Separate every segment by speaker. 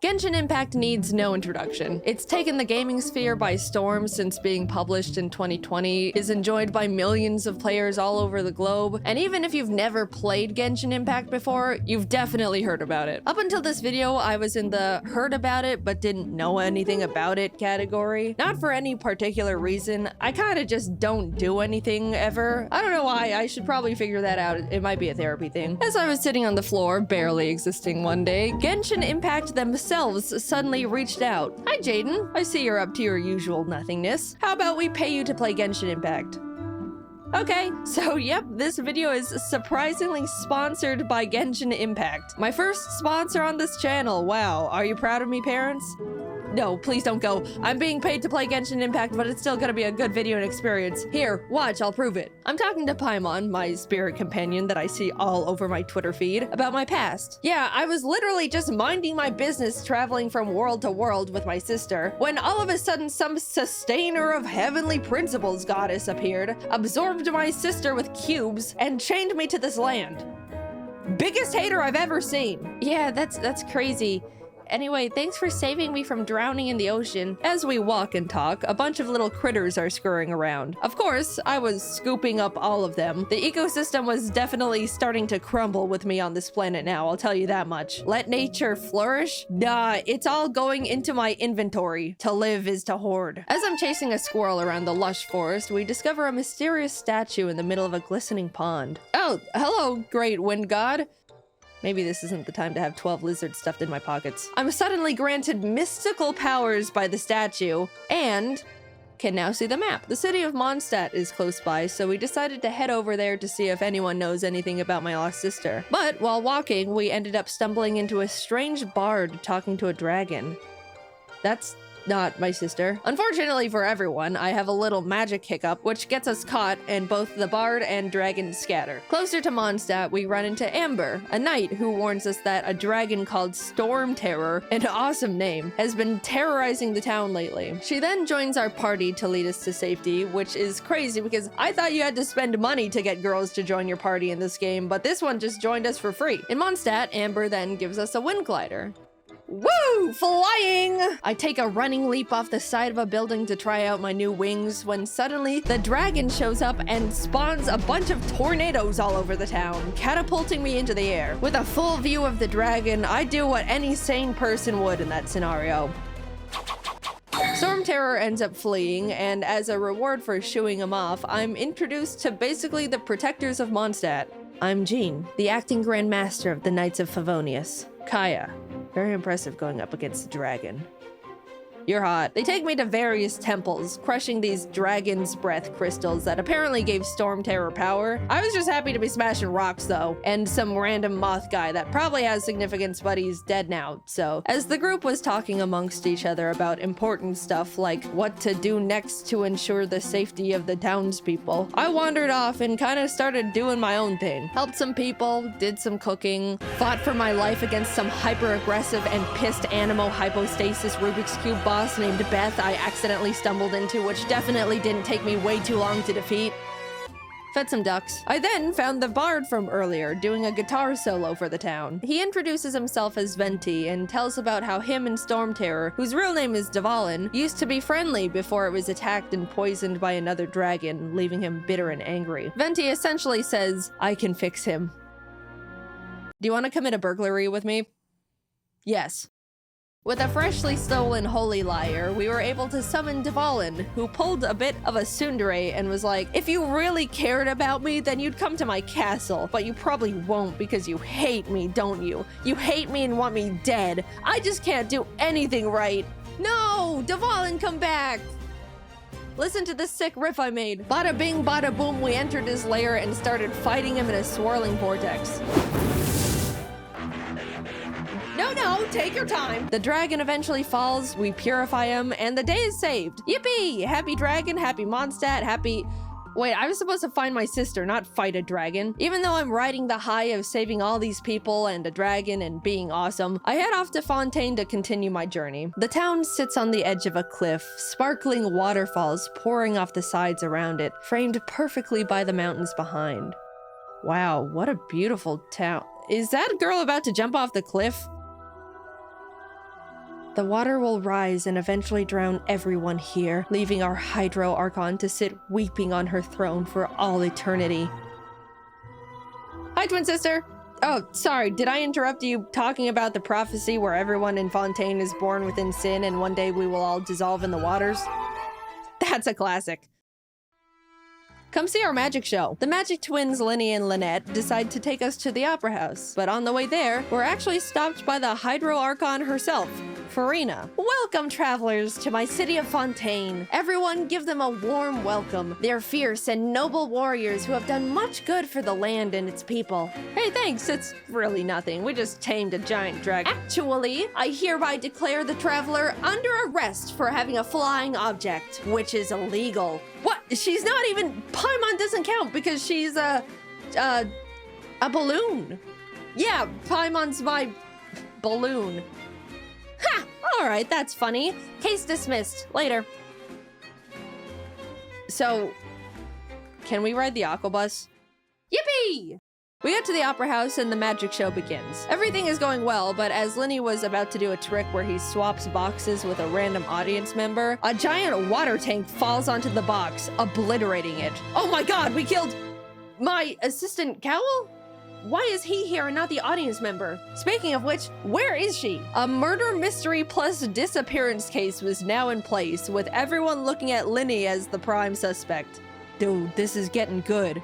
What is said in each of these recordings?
Speaker 1: Genshin Impact needs no introduction. It's taken the gaming sphere by storm since being published in 2020, is enjoyed by millions of players all over the globe, and even if you've never played Genshin Impact before, you've definitely heard about it. Up until this video, I was in the heard about it but didn't know anything about it category. Not for any particular reason, I kinda just don't do anything ever. I don't know why, I should probably figure that out. It might be a therapy thing. As I was sitting on the floor, barely existing one day, Genshin Impact themselves suddenly reached out. Hi Jaiden, I see you're up to your usual nothingness. How about we pay you to play Genshin Impact? Okay, so yep, this video is surprisingly sponsored by Genshin Impact. My first sponsor on this channel, wow. Are you proud of me, parents? No, please don't go. I'm being paid to play Genshin Impact, but it's still gonna be a good video and experience. Here, watch, I'll prove it. I'm talking to Paimon, my spirit companion that I see all over my Twitter feed, about my past. Yeah, I was literally just minding my business traveling from world to world with my sister, when all of a sudden some sustainer of heavenly principles goddess appeared, absorbed my sister with cubes, and chained me to this land. Biggest hater I've ever seen. Yeah, that's crazy. Anyway, thanks for saving me from drowning in the ocean. As we walk and talk, a bunch of little critters are scurrying around. Of course, I was scooping up all of them. The ecosystem was definitely starting to crumble with me on this planet now, I'll tell you that much. Let nature flourish? Nah, it's all going into my inventory. To live is to hoard. As I'm chasing a squirrel around the lush forest, we discover a mysterious statue in the middle of a glistening pond. Oh, hello, great wind god. Maybe this isn't the time to have 12 lizards stuffed in my pockets. I'm suddenly granted mystical powers by the statue, and can now see the map. The city of Mondstadt is close by, so we decided to head over there to see if anyone knows anything about my lost sister. But while walking, we ended up stumbling into a strange bard talking to a dragon. That's not my sister. Unfortunately for everyone, I have a little magic hiccup, which gets us caught, and both the bard and dragon scatter. Closer to Mondstadt, we run into Amber, a knight who warns us that a dragon called Storm Terror, an awesome name, has been terrorizing the town lately. She then joins our party to lead us to safety, which is crazy because I thought you had to spend money to get girls to join your party in this game, but this one just joined us for free. In Mondstadt, Amber then gives us a wind glider. Woo! Flying! I take a running leap off the side of a building to try out my new wings when suddenly the dragon shows up and spawns a bunch of tornadoes all over the town, catapulting me into the air. With a full view of the dragon, I do what any sane person would in that scenario. Storm Terror ends up fleeing, and as a reward for shooing him off, I'm introduced to basically the protectors of Mondstadt. I'm Jean, the acting Grand Master of the Knights of Favonius. Kaya. Very impressive going up against the dragon. You're hot. They take me to various temples, crushing these dragon's breath crystals that apparently gave Storm Terror power. I was just happy to be smashing rocks though, and some random moth guy that probably has significance but he's dead now, so. As the group was talking amongst each other about important stuff like what to do next to ensure the safety of the townspeople, I wandered off and kind of started doing my own thing. Helped some people, did some cooking, fought for my life against some hyper-aggressive and pissed animo hypostasis Rubik's Cube boss named Beth I accidentally stumbled into, which definitely didn't take me way too long to defeat. Fed some ducks. I then found the bard from earlier doing a guitar solo for the town. He introduces himself as Venti and tells about how him and Storm Terror, whose real name is Dvalin, used to be friendly before it was attacked and poisoned by another dragon, leaving him bitter and angry. Venti essentially says, I can fix him. Do you want to commit a burglary with me? Yes. With a freshly stolen Holy Lyre, we were able to summon Dvalin, who pulled a bit of a tsundere and was like, if you really cared about me, then you'd come to my castle, but you probably won't because you hate me, don't you? You hate me and want me dead. I just can't do anything right. No! Dvalin, come back! Listen to this sick riff I made. Bada bing, bada boom, we entered his lair and started fighting him in a swirling vortex. No, take your time. The dragon eventually falls, we purify him, and the day is saved. Yippee! Happy dragon, happy Mondstadt, happy... Wait, I was supposed to find my sister, not fight a dragon. Even though I'm riding the high of saving all these people and a dragon and being awesome, I head off to Fontaine to continue my journey. The town sits on the edge of a cliff, sparkling waterfalls pouring off the sides around it, framed perfectly by the mountains behind. Wow, what a beautiful town. Is that girl about to jump off the cliff? The water will rise and eventually drown everyone here, leaving our Hydro Archon to sit weeping on her throne for all eternity. Hi, twin sister! Oh, sorry, did I interrupt you talking about the prophecy where everyone in Fontaine is born within sin and one day we will all dissolve in the waters? That's a classic. Come see our magic show. The magic twins Linny and Lynette decide to take us to the Opera House. But on the way there, we're actually stopped by the Hydro Archon herself, Farina. Welcome, travelers, to my city of Fontaine. Everyone give them a warm welcome. They're fierce and noble warriors who have done much good for the land and its people. Hey, thanks. It's really nothing. We just tamed a giant dragon. Actually, I hereby declare the traveler under arrest for having a flying object, which is illegal. What? She's not even... Paimon doesn't count because she's a balloon. Yeah, Paimon's my balloon. Ha! Alright, that's funny. Case dismissed. Later. So, can we ride the Aquabus? Yippee! We get to the Opera House and the magic show begins. Everything is going well, but as Linny was about to do a trick where he swaps boxes with a random audience member, a giant water tank falls onto the box, obliterating it. Oh my god, we killed my assistant Cowl? Why is he here and not the audience member? Speaking of which, where is she? A murder mystery plus disappearance case was now in place, with everyone looking at Linny as the prime suspect. Dude, this is getting good.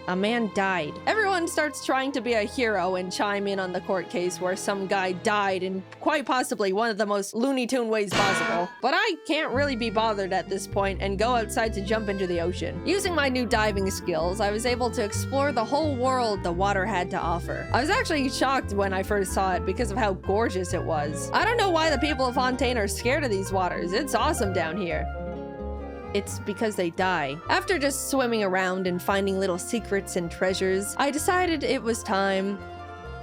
Speaker 1: A man died. Everyone starts trying to be a hero and chime in on the court case where some guy died in quite possibly one of the most Looney Tune ways possible. But I can't really be bothered at this point and go outside to jump into the ocean. Using my new diving skills, I was able to explore the whole world the water had to offer. I was actually shocked when I first saw it because of how gorgeous it was. I don't know why the people of Fontaine are scared of these waters. It's awesome down here. It's because they die. After just swimming around and finding little secrets and treasures, I decided it was time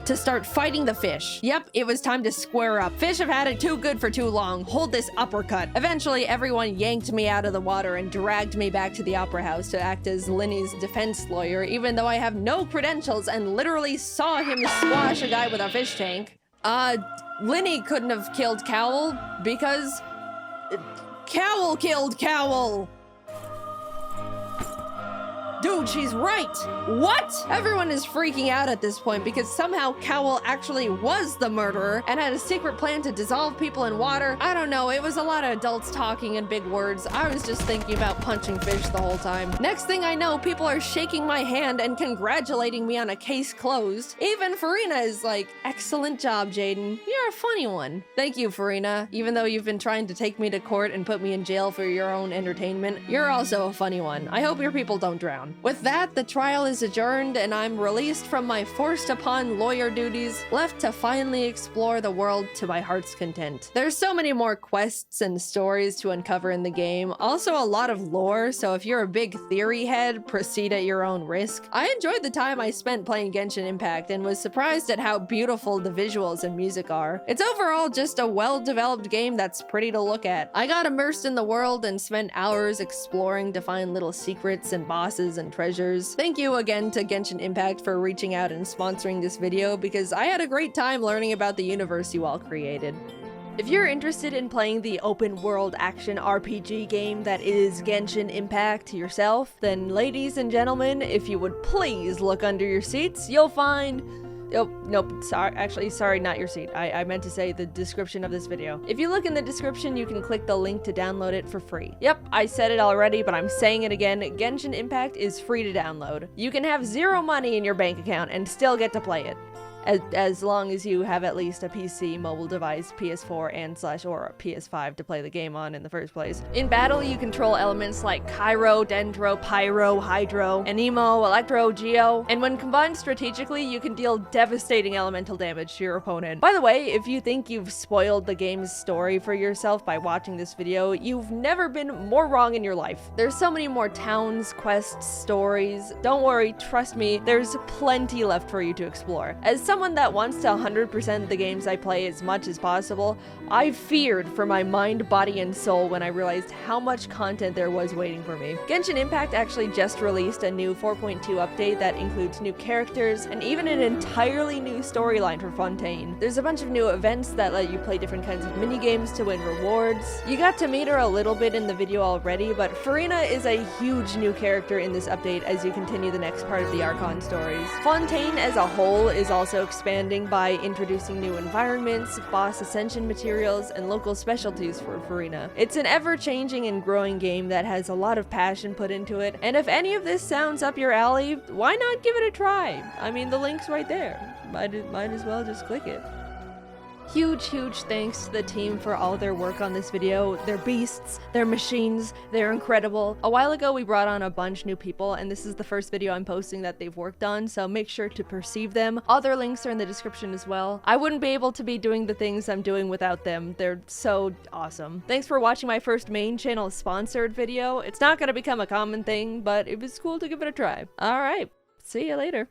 Speaker 1: to start fighting the fish. Yep, it was time to square up. Fish have had it too good for too long. Hold this uppercut. Eventually, everyone yanked me out of the water and dragged me back to the Opera House to act as Linny's defense lawyer, even though I have no credentials and literally saw him squash a guy with a fish tank. Linny couldn't have killed Cowl because... Cowl killed Cowl! Dude, she's right! What? Everyone is freaking out at this point because somehow Cowl actually was the murderer and had a secret plan to dissolve people in water. I don't know, it was a lot of adults talking in big words. I was just thinking about punching fish the whole time. Next thing I know, people are shaking my hand and congratulating me on a case closed. Even Farina is like, excellent job, Jaiden. You're a funny one. Thank you, Farina. Even though you've been trying to take me to court and put me in jail for your own entertainment, you're also a funny one. I hope your people don't drown. With that, the trial is adjourned and I'm released from my forced upon lawyer duties, left to finally explore the world to my heart's content. There's so many more quests and stories to uncover in the game, also a lot of lore, so if you're a big theory head, proceed at your own risk. I enjoyed the time I spent playing Genshin Impact and was surprised at how beautiful the visuals and music are. It's overall just a well-developed game that's pretty to look at. I got immersed in the world and spent hours exploring to find little secrets and bosses and treasures. Thank you again to Genshin Impact for reaching out and sponsoring this video because I had a great time learning about the universe you all created. If you're interested in playing the open world action RPG game that is Genshin Impact yourself, then ladies and gentlemen, if you would please look under your seats, you'll find... Oh, nope, sorry, not your seat. I meant to say the description of this video. If you look in the description, you can click the link to download it for free. Yep, I said it already, but I'm saying it again. Genshin Impact is free to download. You can have zero money in your bank account and still get to play it. As long as you have at least a PC, mobile device, PS4, and/or a PS5 to play the game on in the first place. In battle, you control elements like Cairo, Dendro, Pyro, Hydro, Anemo, Electro, Geo, and when combined strategically, you can deal devastating elemental damage to your opponent. By the way, if you think you've spoiled the game's story for yourself by watching this video, you've never been more wrong in your life. There's so many more towns, quests, stories. Don't worry, trust me, there's plenty left for you to explore. As someone that wants to 100% the games I play as much as possible, I feared for my mind, body, and soul when I realized how much content there was waiting for me. Genshin Impact actually just released a new 4.2 update that includes new characters and even an entirely new storyline for Fontaine. There's a bunch of new events that let you play different kinds of minigames to win rewards. You got to meet her a little bit in the video already, but Farina is a huge new character in this update as you continue the next part of the Archon stories. Fontaine as a whole is also expanding by introducing new environments, boss ascension materials, and local specialties for Farina. It's an ever-changing and growing game that has a lot of passion put into it, and if any of this sounds up your alley, why not give it a try? I mean, the link's right there. Might as well just click it. Huge thanks to the team for all their work on this video. They're beasts, they're machines, they're incredible. A while ago we brought on a bunch new people, and this is the first video I'm posting that they've worked on, so make sure to perceive them. All their links are in the description as well. I wouldn't be able to be doing the things I'm doing without them. They're so awesome. Thanks for watching my first main channel sponsored video. It's not gonna become a common thing, but it was cool to give it a try. Alright, see you later.